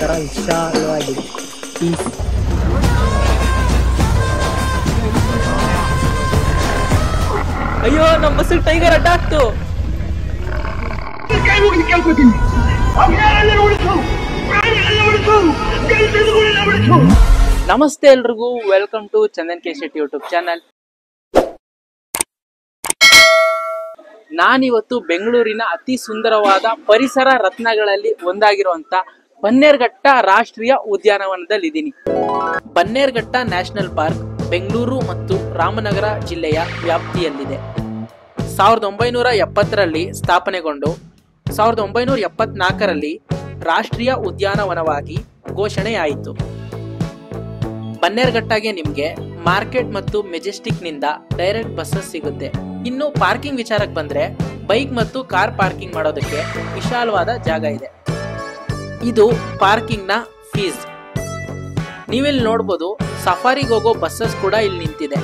ಒಂಥರ ವಿಶಾಲವಾಗಿದೆ. ಪೀಸ್. ಅಯ್ಯೋ, ನಮ್ಮ ಬಸ್ಸಿಗೆ ಟೈಗರ್ ಅಡ್ಡಾಕ್ತು. ನಮಸ್ತೆ ಎಲ್ರಿಗೂ, welcome to Chandan K Shetty YouTube channel. ನಾನಿವತ್ತು ಬೆಂಗಳೂರಿನ ಅತಿ ಸುಂದರವಾದ ಪರಿಸರ ರತ್ನಗಳಲ್ಲಿ ಒಂದಾಗಿರುವಂತ ಬನ್ನೇರುಘಟ್ಟ ರಾಷ್ಟ್ರೀಯ ಉದ್ಯಾನವನದಲ್ಲಿದ್ದೀನಿ. ಬನ್ನೇರುಘಟ್ಟ ನ್ಯಾಷನಲ್ ಪಾರ್ಕ್ ಬೆಂಗಳೂರು ಮತ್ತು ರಾಮನಗರ ಜಿಲ್ಲೆಯ ವ್ಯಾಪ್ತಿಯಲ್ಲಿದೆ. 1970ರಲ್ಲಿ ಸ್ಥಾಪನೆಗೊಂಡು 1974ರಲ್ಲಿ ರಾಷ್ಟ್ರೀಯ ಉದ್ಯಾನವನವಾಗಿ ಘೋಷಣೆಯಾಯಿತು. ಬನ್ನೇರುಘಟ್ಟಗೆ ನಿಮ್ಗೆ ಮಾರ್ಕೆಟ್ ಮತ್ತು ಮೆಜೆಸ್ಟಿಕ್ ನಿಂದ ಡೈರೆಕ್ಟ್ ಬಸ್ಸಸ್ ಸಿಗುತ್ತೆ. ಇನ್ನು ಪಾರ್ಕಿಂಗ್ ವಿಚಾರಕ್ಕೆ ಬಂದ್ರೆ ಬೈಕ್ ಮತ್ತು ಕಾರ್ ಪಾರ್ಕಿಂಗ್ ಮಾಡೋದಕ್ಕೆ ವಿಶಾಲವಾದ ಜಾಗ ಇದೆ. ಇದು ಪಾರ್ಕಿಂಗ್ ನ ಫೀಸ್. ನೀವಿಲ್ಲಿ ನೋಡ್ಬೋದು, ಸಫಾರಿಗೆ ಹೋಗೋ ಬಸ್ಸಸ್ ಕೂಡ ಇಲ್ಲಿ ನಿಂತಿದೆ.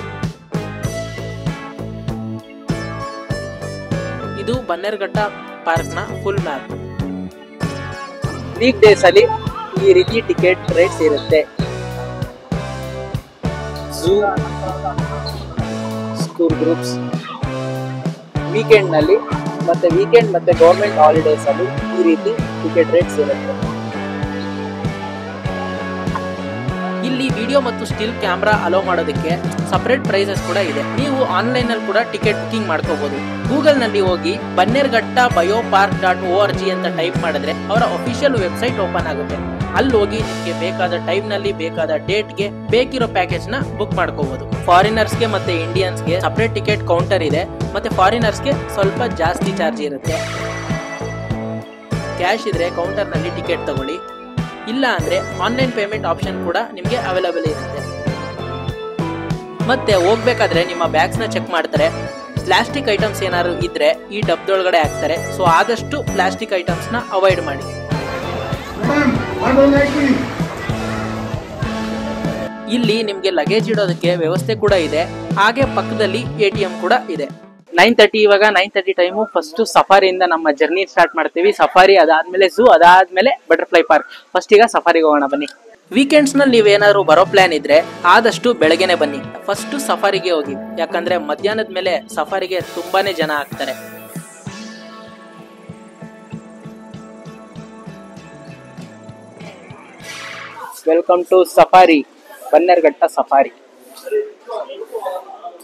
ಇದು ಬನ್ನೇರುಘಟ್ಟ ಪಾರ್ಕ್ ನ ಫುಲ್ ಮ್ಯಾಪ್. ವೀಕ್ ಡೇಸ್ ಅಲ್ಲಿ ಈ ರೀತಿ ಟಿಕೆಟ್ ರೇಟ್ಸ್ ಇರುತ್ತೆ. ಝೂ, ಸ್ಕೂಲ್ ಗ್ರೂಪ್ಸ್, ವೀಕೆಂಡ್ ನಲ್ಲಿ ವೀಕೆಂಡ್ ಮತ್ತೆ ಗೌರ್ಮೆಂಟ್ ಹಾಲಿಡೇಸ್ ಅಲ್ಲಿ ಈ ರೀತಿ ಟಿಕೆಟ್ ರೇಟ್ಸ್ ಇರುತ್ತೆ. ಇಲ್ಲಿ ವಿಡಿಯೋ ಮತ್ತು ಸ್ಟಿಲ್ ಕ್ಯಾಮ್ರಾ ಅಲೋ ಮಾಡೋದಕ್ಕೆ ಸಪರೇಟ್ ಪ್ರೈಸಸ್ ಕೂಡ ಇದೆ. ನೀವು ಆನ್ಲೈನ್ ಅಲ್ಲಿ ಕೂಡ ಟಿಕೆಟ್ ಬುಕಿಂಗ್ ಮಾಡ್ಕೋಬಹುದು. ಗೂಗಲ್ ನಲ್ಲಿ ಹೋಗಿ ಬನ್ನೇರುಘಟ್ಟ biopark.org ಅಂತ ಟೈಪ್ ಮಾಡಿದ್ರೆ ಅವರ ಅಫಿಷಿಯಲ್ ವೆಬ್ಸೈಟ್ ಓಪನ್ ಆಗುತ್ತೆ. ಅಲ್ಲಿ ಹೋಗಿ ನಿಮಗೆ ಬೇಕಾದ ಟೈಮ್ ನಲ್ಲಿ ಬೇಕಾದ ಡೇಟ್ಗೆ ಬೇಕಿರೋ ಪ್ಯಾಕೇಜ್ ನ ಬುಕ್ ಮಾಡ್ಕೋಬಹುದು. ಫಾರಿನರ್ಸ್ಗೆ ಮತ್ತೆ ಇಂಡಿಯನ್ಸ್ಗೆ ಸಪರೇಟ್ ಟಿಕೆಟ್ ಕೌಂಟರ್ ಇದೆ. ಮತ್ತೆ ಫಾರಿನರ್ಸ್ಗೆ ಸ್ವಲ್ಪ ಜಾಸ್ತಿ ಚಾರ್ಜ್ ಇರುತ್ತೆ. ಕ್ಯಾಶ್ ಇದ್ರೆ ಕೌಂಟರ್ ನಲ್ಲಿ ಟಿಕೆಟ್ ತಗೊಳ್ಳಿ, ಇಲ್ಲ ಅಂದ್ರೆ ಆನ್ಲೈನ್ ಪೇಮೆಂಟ್ ಆಪ್ಷನ್ ಕೂಡ ನಿಮಗೆ ಅವೈಲೇಬಲ್ ಇರುತ್ತೆ. ಮತ್ತೆ ಹೋಗ್ಬೇಕಾದ್ರೆ ನಿಮ್ಮ ಬ್ಯಾಗ್ಸ್ ನ ಚೆಕ್ ಮಾಡ್ತಾರೆ. ಪ್ಲಾಸ್ಟಿಕ್ ಐಟಮ್ಸ್ ಏನಾದ್ರು ಇದ್ರೆ ಈ ಡಬ್ಬದೊಳಗಡೆ ಹಾಕ್ತಾರೆ. ಸೊ ಆದಷ್ಟು ಪ್ಲಾಸ್ಟಿಕ್ ಐಟಮ್ಸ್ ನ ಅವಾಯ್ಡ್ ಮಾಡಿ. ಇಲ್ಲಿ ನಿಮ್ಗೆ ಲಗೇಜ್ ಇಡೋದಕ್ಕೆ ವ್ಯವಸ್ಥೆ ಕೂಡ ಇದೆ. ಹಾಗೆ ಪಕ್ಕದಲ್ಲಿ ATM ಕೂಡ ಇದೆ. 9:30 ಇವಾಗ 9:30 ಟೈಮು. ಫಸ್ಟ್ ಸಫಾರಿಯಿಂದ ನಮ್ಮ ಜರ್ನಿ ಸ್ಟಾರ್ಟ್ ಮಾಡ್ತೀವಿ. ಸಫಾರಿ ಅದಾದ್ಮೇಲೆ ಝೂ, ಅದಾದ್ಮೇಲೆ ಬಟರ್ಫ್ಲೈ ಪಾರ್ಕ್. ಫಸ್ಟ್ ಈಗ ಸಫಾರಿಗೆ ಹೋಗೋಣ ಬನ್ನಿ. ವೀಕೆಂಡ್ಸ್ ನಲ್ಲಿ ನೀವೇನಾದ್ರು ಬರೋ ಪ್ಲಾನ್ ಇದ್ರೆ ಆದಷ್ಟು ಬೆಳಗ್ಗೆನೆ ಬನ್ನಿ. ಫಸ್ಟ್ ಸಫಾರಿಗೆ ಹೋಗಿ, ಯಾಕಂದ್ರೆ ಮಧ್ಯಾಹ್ನದ ಮೇಲೆ ಸಫಾರಿಗೆ ತುಂಬಾನೇ ಜನ ಆಗ್ತಾರೆ. Welcome to safari, Bannerghatta safari.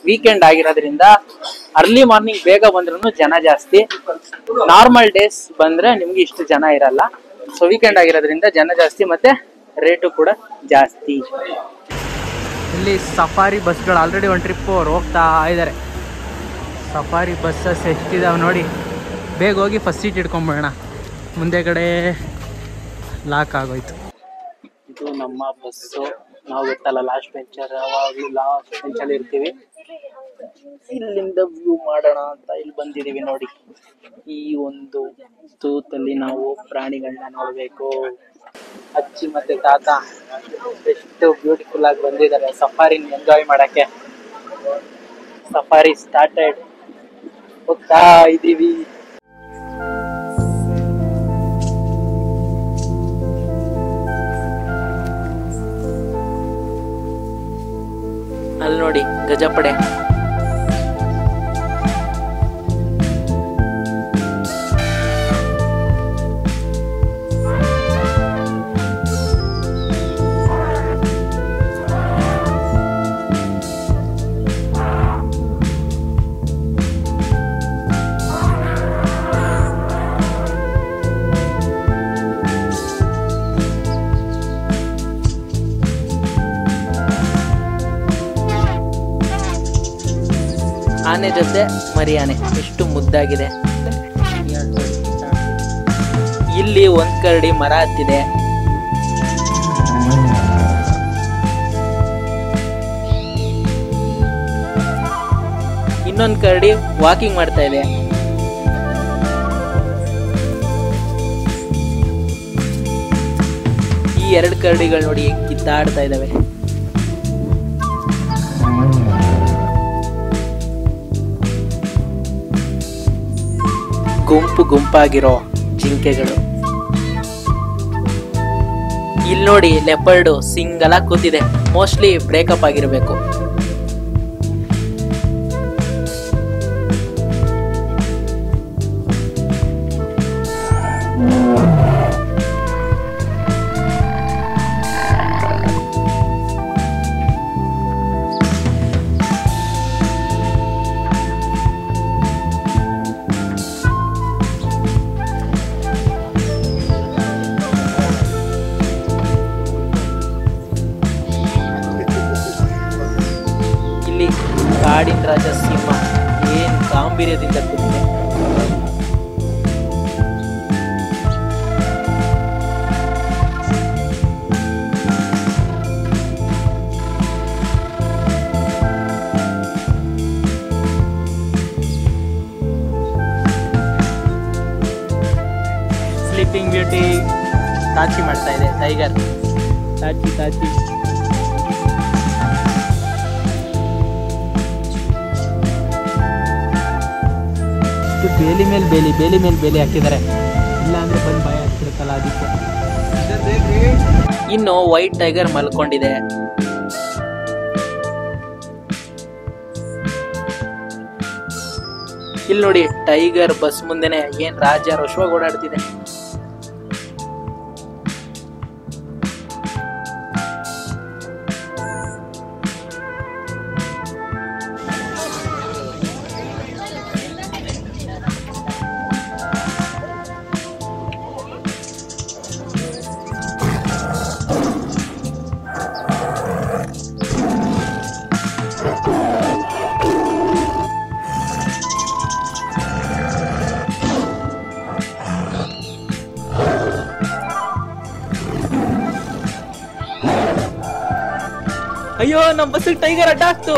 Weekend ಆಗಿರೋದ್ರಿಂದ ಅರ್ಲಿ ಮಾರ್ನಿಂಗ್ ಬೇಗ ಬಂದ್ರೂ ಜನ ಜಾಸ್ತಿ. ನಾರ್ಮಲ್ ಡೇಸ್ ಬಂದ್ರೆ ನಿಮ್ಗೆ ಇಷ್ಟು ಜನ ಇರಲ್ಲ. ಸೊ ವೀಕೆಂಡ್ ಆಗಿರೋದ್ರಿಂದ ಜನ ಜಾಸ್ತಿ, ಮತ್ತೆ ರೇಟು ಕೂಡ ಜಾಸ್ತಿ. ಇಲ್ಲಿ ಸಫಾರಿ ಬಸ್ಗಳು ಆಲ್ರೆಡಿ ಒಂದು ಟ್ರಿಪ್ ಅವ್ರು ಹೋಗ್ತಾ ಇದ್ದಾರೆ. ಸಫಾರಿ ಬಸ್ಸಸ್ ಎಷ್ಟಿದಾವೆ ನೋಡಿ. ಬೇಗ ಹೋಗಿ ಫಸ್ಟ್ ಸೀಟ್ ಇಟ್ಕೊಂಡ್ಬಿಡೋಣ. ಮುಂದೆ ಕಡೆ ಲಾಕ್ ಆಗೋಯ್ತು. ಇದು ನಮ್ಮ ಬಸ್ಸು. ನಾವು ಗೊತ್ತಲ್ಲ ಲಾಸ್ಟ್ ಬೆಂಚರ್, ಯಾವಾಗಲೂ ಲಾಸ್ಟ್ ಬೆಂಚಲ್ಲಿ ಇರ್ತೀವಿ. ಇಲ್ಲಿಂದ ವ್ಯೂ ಮಾಡೋಣ ಅಂತ ಇಲ್ಲಿ ಬಂದಿದೀವಿ ನೋಡಿ. ಈ ಒಂದು ತೂತಲ್ಲಿ ನಾವು ಪ್ರಾಣಿಗಳನ್ನ ನೋಡ್ಬೇಕು. ಅಜ್ಜಿ ಮತ್ತೆ ತಾತ ಎಷ್ಟು ಬ್ಯೂಟಿಫುಲ್ ಆಗಿ ಬಂದಿದ್ದಾರೆ ಸಫಾರಿನ ಎಂಜಾಯ್ ಮಾಡಕ್ಕೆ. ಸಫಾರಿ ಸ್ಟಾರ್ಟೆಡ್, ಹೋಗ್ತಾ ಇದೀವಿ. ಅಲ್ಲಿ ನೋಡಿ ಗಜಪಡೆ. ಆನೆ ಜೊತೆ ಮರಿ ಆನೆ ಎಷ್ಟು ಮುದ್ದಾಗಿದೆ. ಇಲ್ಲಿ ಒಂದ್ ಕರಡಿ ಮರ ಹತ್ತಿದೆ. ಇನ್ನೊಂದ್ ಕರಡಿ ವಾಕಿಂಗ್ ಮಾಡ್ತಾ ಇದೆ. ಈ 2 ಕರಡಿಗಳು ನೋಡಿ ಕಿತ್ತಾಡ್ತಾ ಇದಾವೆ. ಗುಂಪು ಗುಂಪಾಗಿರೋ ಜಿಂಕೆಗಳು. ಇಲ್ಲಿ ನೋಡಿ ಲೆಪರ್ಡ್ ಸಿಂಗಲ್ ಆಗಿ ಕೂತಿದೆ, ಮೋಸ್ಟ್ಲಿ ಬ್ರೇಕಪ್ ಆಗಿರ್ಬೇಕು. ಕಾಡಿನ ರಾಜ ಸಿಂಹ ಏನ್ ಗಾಂಭೀರ್ಯದಿಂದ ಕೂತಿದೆ. ಸ್ಲೀಪಿಂಗ್ ಬ್ಯೂಟಿ ತಾಚಿ ಮಾಡ್ತಾ ಇದೆ, ಟೈಗರ್ ತಾಚಿ ತಾಚಿ. ಬೇಲಿ ಮೇಲೆ ಬೇಲಿ, ಬೇಲಿ ಮೇಲೆ ಬೇಲಿ ಹಾಕಿದ್ದಾರೆ, ಇಲ್ಲ ಅಂದ್ರೆ ಬಂದು ಭಯ ಆಗ್ತಿರುತ್ತಲ್ಲ ಅದಕ್ಕೆ. ಇನ್ನು ವೈಟ್ ಟೈಗರ್ ಮಲ್ಕೊಂಡಿದೆ. ಇಲ್ಲಿ ನೋಡಿ ಟೈಗರ್ ಬಸ್ ಮುಂದೆನೆ ಏನ್ ರಾಜ ರೋಷವಾಗಿ ಓಡಾಡ್ತಿದೆ. ಅಯ್ಯೋ ನಮ್ಮ ಬಸ್ಸಿಗೆ ಟೈಗರ್ ಅಡ್ಡ ಹಾಕ್ತು.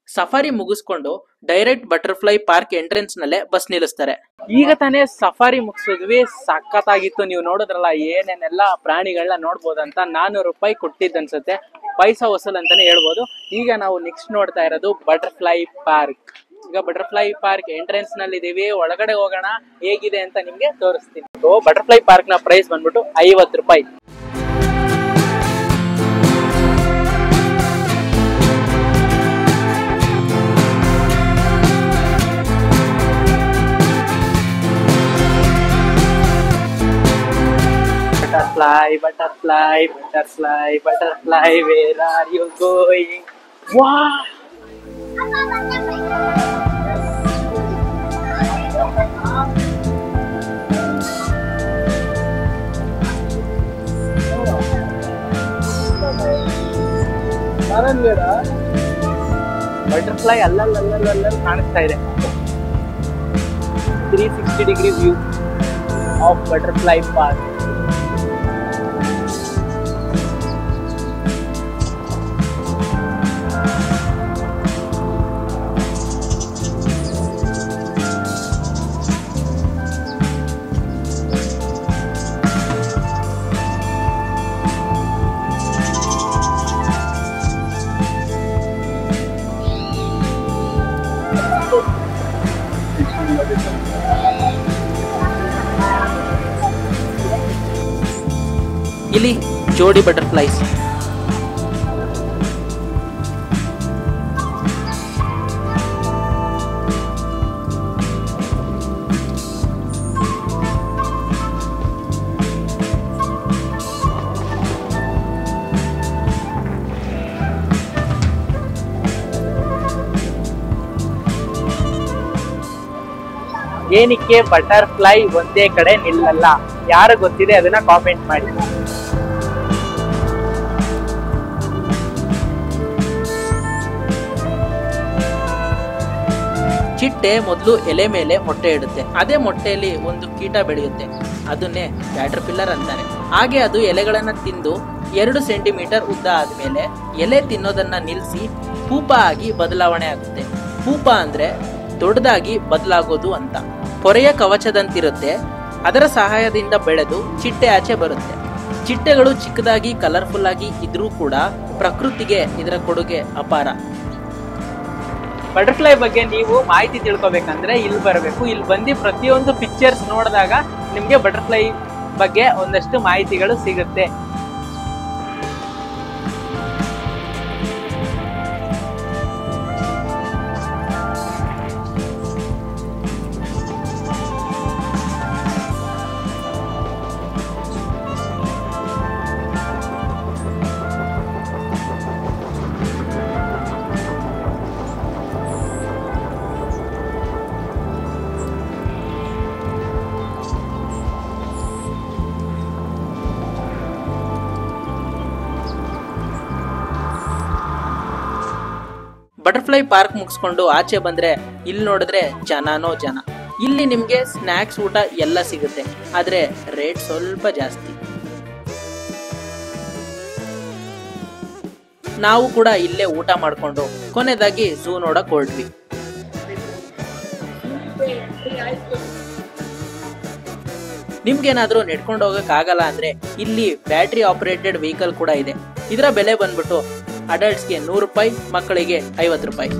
ಸಫಾರಿ ಮುಗಿಸ್ಕೊಂಡು ಡೈರೆಕ್ಟ್ ಬಟರ್ಫ್ಲೈ ಪಾರ್ಕ್ ಎಂಟ್ರೆನ್ಸ್ ನಲ್ಲೇ ಬಸ್ ನಿಲ್ಲಿಸ್ತಾರೆ. ಈಗ ತಾನೇ ಸಫಾರಿ ಮುಗಿಸಿದ್ವಿ, ಸಖತ್ತಾಗಿತ್ತು. ನೀವು ನೋಡಿದ್ರಲ್ಲ ಏನೇನೆಲ್ಲ ಪ್ರಾಣಿಗಳನ್ನ ನೋಡ್ಬೋದಂತ. 400 ರೂಪಾಯಿ ಕೊಟ್ಟಿದ್ದನ್ಸುತ್ತೆ, ಪೈಸಾ ವಸೂಲ್ ಅಂತಾನೆ ಹೇಳ್ಬೋದು. ಈಗ ನಾವು ನೆಕ್ಸ್ಟ್ ನೋಡ್ತಾ ಇರೋದು ಬಟರ್ಫ್ಲೈ ಪಾರ್ಕ್. ಈಗ ಬಟರ್ಫ್ಲೈ ಪಾರ್ಕ್ ಎಂಟ್ರೆನ್ಸ್ ನಲ್ಲಿ ಇದೀವಿ, ಒಳಗಡೆ ಹೋಗೋಣ ಹೇಗಿದೆ ಅಂತ ನಿಮ್ಗೆ ತೋರಿಸ್ತೀನಿ. ಬಟರ್ಫ್ಲೈ ಪಾರ್ಕ್ ನ ಪ್ರೈಸ್ ಬಂದ್ಬಿಟ್ಟು 50 ರೂಪಾಯಿ. Butterfly, butterfly, butterfly, butterfly, where are you going? Wow! Butterfly ಅಲ್ಲಲ್ಲಿ ಕಾಣಿಸ್ತಾ ಇದೆ. 360 degree view of butterfly park. ಇಲ್ಲಿ ಜೋಡಿ ಬಟರ್ಫ್ಲೈಸ್. ಏನಕ್ಕೆ ಬಟರ್ಫ್ಲೈ ಒಂದೇ ಕಡೆ ನಿಲ್ಲಲ್ಲ? ಯಾರು ಗೊತ್ತಿದೆ ಅದನ್ನ ಕಾಮೆಂಟ್ ಮಾಡಿ. ಚಿಟ್ಟೆ ಮೊದಲು ಎಲೆ ಮೇಲೆ ಮೊಟ್ಟೆ ಇಡುತ್ತೆ. ಅದೇ ಮೊಟ್ಟೆಯಲ್ಲಿ ಒಂದು ಕೀಟ ಬೆಳೆಯುತ್ತೆ, ಅದನ್ನೇ ಕ್ಯಾಟರ್ಪಿಲ್ಲರ್ ಅಂತಾರೆ. ಹಾಗೆ ಅದು ಎಲೆಗಳನ್ನ ತಿಂದು 2 ಸೆಂಟಿಮೀಟರ್ ಉದ್ದ ಆದ್ಮೇಲೆ ಎಲೆ ತಿನ್ನೋದನ್ನ ನಿಲ್ಲಿಸಿ ಪೂಪ ಆಗಿ ಬದಲಾವಣೆ ಆಗುತ್ತೆ. ಪೂಪ ಅಂದ್ರೆ ದೊಡ್ಡದಾಗಿ ಬದಲಾಗೋದು ಅಂತ. ಪೊರೆಯ ಕವಚದಂತಿರುತ್ತೆ, ಅದರ ಸಹಾಯದಿಂದ ಬೆಳೆದು ಚಿಟ್ಟೆ ಆಚೆ ಬರುತ್ತೆ. ಚಿಟ್ಟೆಗಳು ಚಿಕ್ಕದಾಗಿ ಕಲರ್ಫುಲ್ ಆಗಿ ಇದ್ರೂ ಕೂಡ ಪ್ರಕೃತಿಗೆ ಇದರ ಕೊಡುಗೆ ಅಪಾರ. ಬಟರ್ಫ್ಲೈ ಬಗ್ಗೆ ನೀವು ಮಾಹಿತಿ ತಿಳ್ಕೊಬೇಕಂದ್ರೆ ಇಲ್ಲಿ ಬರಬೇಕು. ಇಲ್ಲಿ ಬಂದು ಪ್ರತಿಯೊಂದು ಪಿಕ್ಚರ್ಸ್ ನೋಡಿದಾಗ ನಿಮ್ಗೆ ಬಟರ್ಫ್ಲೈ ಬಗ್ಗೆ ಒಂದಷ್ಟು ಮಾಹಿತಿಗಳು ಸಿಗುತ್ತೆ. ಬಟರ್ಫ್ಲೈ ಪಾರ್ಕ್ ಮುಗಿಸ್ಕೊಂಡು ಆಚೆ ಬಂದ್ರೆ ಇಲ್ಲಿ ನೋಡಿದ್ರೆ ಜನನೋ ಜನ. ಇಲ್ಲಿ ನಿಮ್ಗೆ ಸ್ನಾಕ್ಸ್ ಊಟ ಎಲ್ಲ ಸಿಗುತ್ತೆ, ಆದ್ರೆ ರೇಟ್ ಸ್ವಲ್ಪ ಜಾಸ್ತಿ. ನಾವು ಕೂಡ ಇಲ್ಲೇ ಊಟ ಮಾಡ್ಕೊಂಡು ಕೊನೆದಾಗಿ ಝೂ ನೋಡಕ್ ಹೊರಟ್ವಿ. ನಿಮ್ಗೇನಾದ್ರೂ ನೆಡ್ಕೊಂಡು ಹೋಗಕ್ ಆಗಲ್ಲ ಅಂದ್ರೆ ಇಲ್ಲಿ ಬ್ಯಾಟ್ರಿ ಆಪರೇಟೆಡ್ ವೆಹಿಕಲ್ ಕೂಡ ಇದೆ. ಇದರ ಬೆಲೆ ಬಂದ್ಬಿಟ್ಟು ಅಡಲ್ಟ್ಸ್ಗೆ 100 ರೂಪಾಯಿ, ಮಕ್ಕಳಿಗೆ 50 ರೂಪಾಯಿ.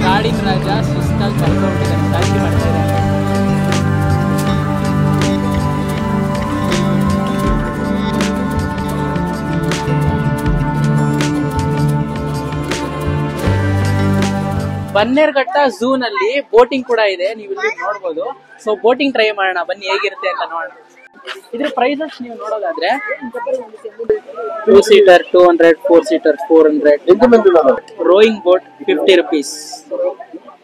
ಕಾಡಿನ ರಾಜ ಸುಸ್ತಾಗಿ ಕರ್ಕೊಂಡ್ಬಿಟ್ಟಿದ್ದಾನೆ, ಜಾಸ್ತಿ ಮಾಡ್ತಿದ್ದಾನೆ. ಬನ್ನೇರ್ಘಟ್ಟ ಝೂ ನಲ್ಲಿ ಬೋಟಿಂಗ್ ಕೂಡ ಇದೆ, ನೀವು ಇಲ್ಲಿ ನೋಡ್ಬೋದು. ಸೊ ಬೋಟಿಂಗ್ ಟ್ರೈ ಮಾಡೋಣ ಬನ್ನಿ, ಹೇಗಿರುತ್ತೆ ಅಂತ ನೋಡೋಣ. ಇದ್ರ ಪ್ರೈಸಸ್ ನೀವು ನೋಡೋದಾದ್ರೆ 2 seater 200, 4 seater 400, rowing boat 50 rupees.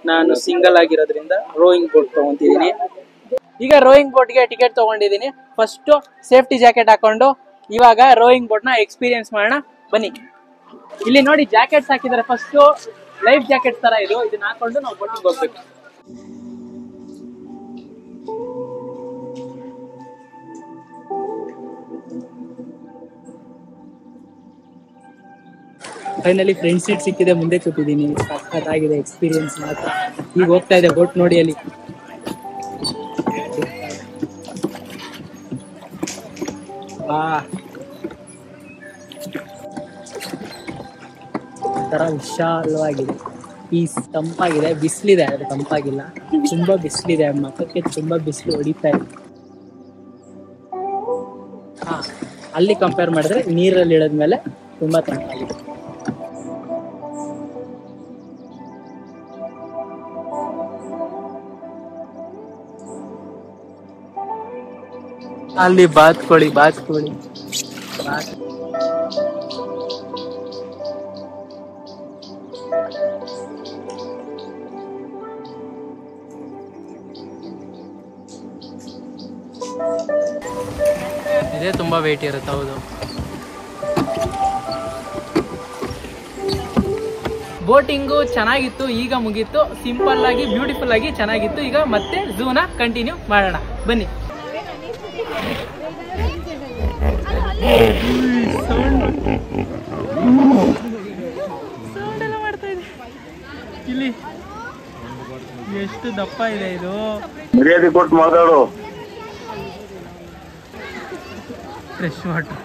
ನಾನು ಸಿಂಗಲ್ ಆಗಿರೋದ್ರಿಂದ ರೋಯಿಂಗ್ ಬೋಟ್ ತಗೊಂತಿದ್ದೀನಿ. ಈಗ ರೋಯಿಂಗ್ ಬೋಟ್ಗೆ ಟಿಕೆಟ್ ತಗೊಂಡಿದ್ದೀನಿ. ಫಸ್ಟ್ ಸೇಫ್ಟಿ ಜಾಕೆಟ್ ಹಾಕೊಂಡು ಇವಾಗ ರೋಯಿಂಗ್ ಬೋಟ್ ನ ಎಕ್ಸ್ಪೀರಿಯನ್ಸ್ ಮಾಡೋಣ ಬನ್ನಿ. ಇಲ್ಲಿ ನೋಡಿ ಜಾಕೆಟ್ಸ್ ಹಾಕಿದ್ದಾರೆ. ಫಸ್ಟ್ ಲೈಫ್ ಜಾಕೆಟ್ ತರ ಇದನ್ನ ಹಾಕೊಂಡು ನಾವು ಬೋಟಿಂಗ್ ಹೋಗ್ಬೇಕು. ಫೈನಲಿ ಫ್ರೆಂಡ್ ಸೀಟ್ ಸಿಕ್ಕಿದೆ, ಮುಂದೆ ಕೂತಿದ್ದೀನಿ. ಸಖತ್ತಾಗಿದೆ ಎಕ್ಸ್ಪೀರಿಯನ್ಸ್ ಮಾತ್ರ. ಈಗ ಹೋಗ್ತಾ ಇದೆ ಬೋಟ್ ನೋಡಿ, ಅಲ್ಲಿ ಒಂಥರ ವಿಶಾಲವಾಗಿದೆ, ಪೀಸ್, ತಂಪಾಗಿದೆ. ಬಿಸಿಲಿದೆ, ಅದು ತಂಪಾಗಿಲ್ಲ, ತುಂಬಾ ಬಿಸಿಲಿದೆ. ಮಕ್ಕಕ್ಕೆ ತುಂಬಾ ಬಿಸಿಲು ಹೊಡಿತಾ ಇದೆ. ಅಲ್ಲಿ ಕಂಪೇರ್ ಮಾಡಿದ್ರೆ ನೀರಲ್ಲಿ ಇಳಿದ್ಮೇಲೆ ತುಂಬಾ ತಂಪಾಗಿದೆ. ಅಲ್ಲಿ ಬಾತ್ಕೋಳಿ ಇದೇ ತುಂಬಾ ವೇಟ್ ಇರುತ್ತೆ. ಹೌದು, ಬೋಟಿಂಗು ಚೆನ್ನಾಗಿತ್ತು, ಈಗ ಮುಗೀತು. ಸಿಂಪಲ್ ಆಗಿ ಬ್ಯೂಟಿಫುಲ್ ಆಗಿ ಚೆನ್ನಾಗಿತ್ತು. ಈಗ ಮತ್ತೆ ಝೂನ ಕಂಟಿನ್ಯೂ ಮಾಡೋಣ ಬನ್ನಿ. ಸೌಂಡ್ ಎಲ್ಲ ಮಾಡ್ತಾ ಇದೆ. ಇಲ್ಲಿ ಎಷ್ಟು ದಪ್ಪ ಇದೆ ಇದು. ಮರ್ಯಾದೆ ಕೊಟ್ಟು ಮಾತಾಡು. Fresh water.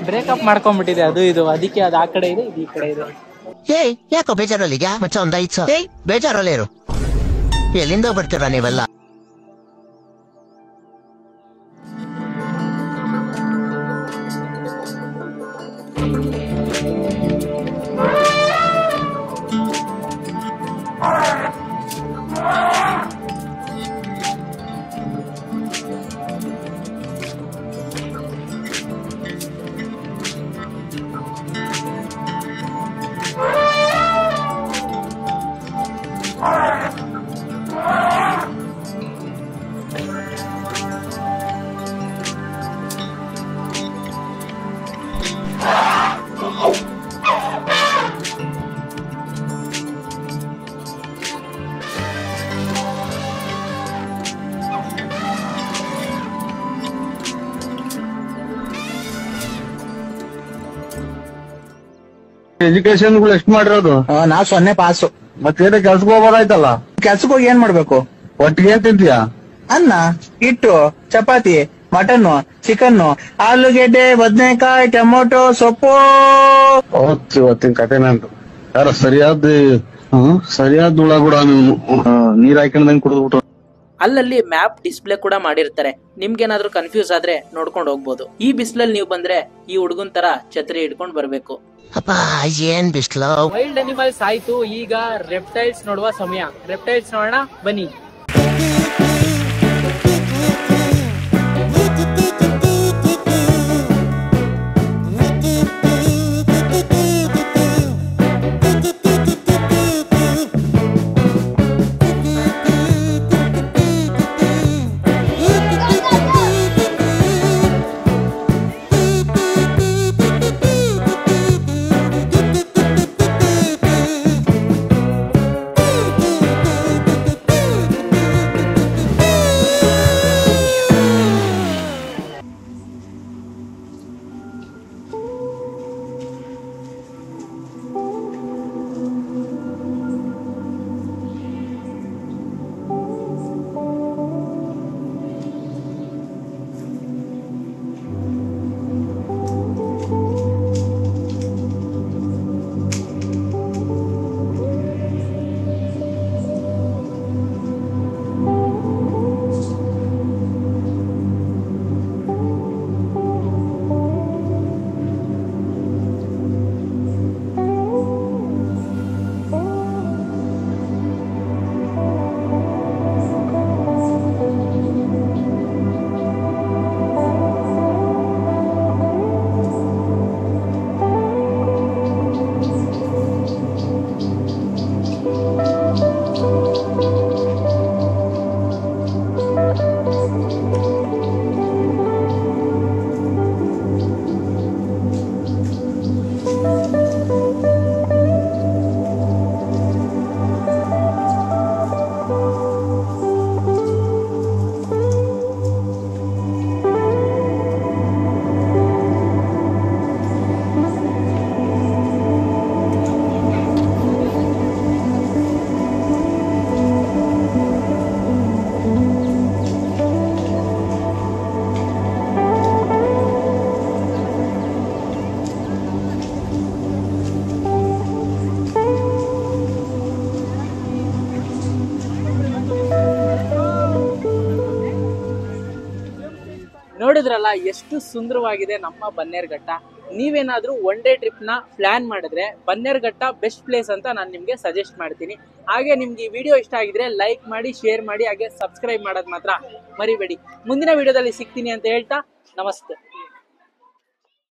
ಬ್ರೇಕಪ್ ಮಾಡ್ಕೊಂಡ್ಬಿಟ್ಟಿದೆ ಅದು ಇದು, ಅದಕ್ಕೆ ಅದು ಆ ಕಡೆ ಇದೆ, ಇದು ಈ ಕಡೆ ಇದೆ. ಏಯ್ ಯಾಕೋ ಬೇಜಾರಲ್ಲಿದ್ಯಾ ಮಚ್ಚ ಒಂದ್ 5 ಸಾವಿರ ಬೇಜಾರಲ್ಲೇ ಇರು. ಎಲ್ಲಿಂದ ಬರ್ತೀರಾ ನೀವೆಲ್ಲ? ಎಜುಕೇಶನ್ ಎಷ್ಟು ಮಾಡಿರೋದು? ನಾವ್ 0 ಪಾಸು. ಮತ್ತೇನ ಕೆಲ್ಸಕ್ಕೆ ಹೋಗೋದಾಯ್ತಲ್ಲ? ಕೆಲ್ಸಕ್ಕೆ ಹೋಗಿ ಏನ್ ಮಾಡ್ಬೇಕು? ಒಟ್ಟಿಗೆ ಏನ್ ತಿಂತೀಯಾ? ಅನ್ನ, ಹಿಟ್ಟು, ಚಪಾತಿ, ಮಟನ್, ಚಿಕನ್, ಆಲೂಗೆಡ್ಡೆ, ಬದನೆಕಾಯಿ, ಟೊಮೊಟೊ, ಸೊಪ್ಪು. ಇವತ್ತಿನ ಕಥೆನ ಅಂತ ಯಾರ ಸರಿಯಾದ ಹುಳ ಕೂಡ ನೀವು ನೀರ್ ಹಾಕೊಂಡಂಗ್ ಕುಡಿದ್ಬಿಟ್ಟು. ಅಲ್ಲಲ್ಲಿ ಮ್ಯಾಪ್ ಡಿಸ್ಪ್ಲೇ ಕೂಡ ಮಾಡಿರ್ತಾರೆ. ನಿಮ್ಗೇನಾದ್ರೂ ಕನ್ಫ್ಯೂಸ್ ಆದ್ರೆ ನೋಡ್ಕೊಂಡು ಹೋಗ್ಬೋದು. ಈ ಬಿಸಿಲಲ್ಲಿ ನೀವು ಬಂದ್ರೆ ಈ ಹುಡುಗನ್ ತರ ಛತ್ರಿ ಹಿಡ್ಕೊಂಡ್ ಬರ್ಬೇಕು. ಅಪ್ಪ ಏನ್ ಬಿಸ್ಲು. ವೈಲ್ಡ್ ಅನಿಮಲ್ಸ್ ಆಯ್ತು, ಈಗ ರೆಪ್ಟೈಲ್ಸ್ ನೋಡುವ ಸಮಯ. ರೆಪ್ಟೈಲ್ಸ್ ನೋಡೋಣ ಬನ್ನಿ. ನೋಡಿದ್ರಲ್ಲ ಎಷ್ಟು ಸುಂದರವಾಗಿದೆ ನಮ್ಮ ಬನ್ನೇರುಘಟ್ಟ. ನೀವೇನಾದ್ರೂ ಒನ್ ಡೇ ಟ್ರಿಪ್ ನ ಪ್ಲಾನ್ ಮಾಡಿದ್ರೆ ಬನ್ನೇರುಘಟ್ಟ ಬೆಸ್ಟ್ ಪ್ಲೇಸ್ ಅಂತ ನಾನು ನಿಮ್ಗೆ ಸಜೆಸ್ಟ್ ಮಾಡ್ತೀನಿ. ಹಾಗೆ ನಿಮ್ಗೆ ಈ ವಿಡಿಯೋ ಇಷ್ಟ ಆಗಿದ್ರೆ ಲೈಕ್ ಮಾಡಿ, ಶೇರ್ ಮಾಡಿ, ಹಾಗೆ ಸಬ್ಸ್ಕ್ರೈಬ್ ಮಾಡೋದು ಮಾತ್ರ ಮರಿಬೇಡಿ. ಮುಂದಿನ ವಿಡಿಯೋದಲ್ಲಿ ಸಿಗ್ತೀನಿ ಅಂತ ಹೇಳ್ತಾ ನಮಸ್ತೆ.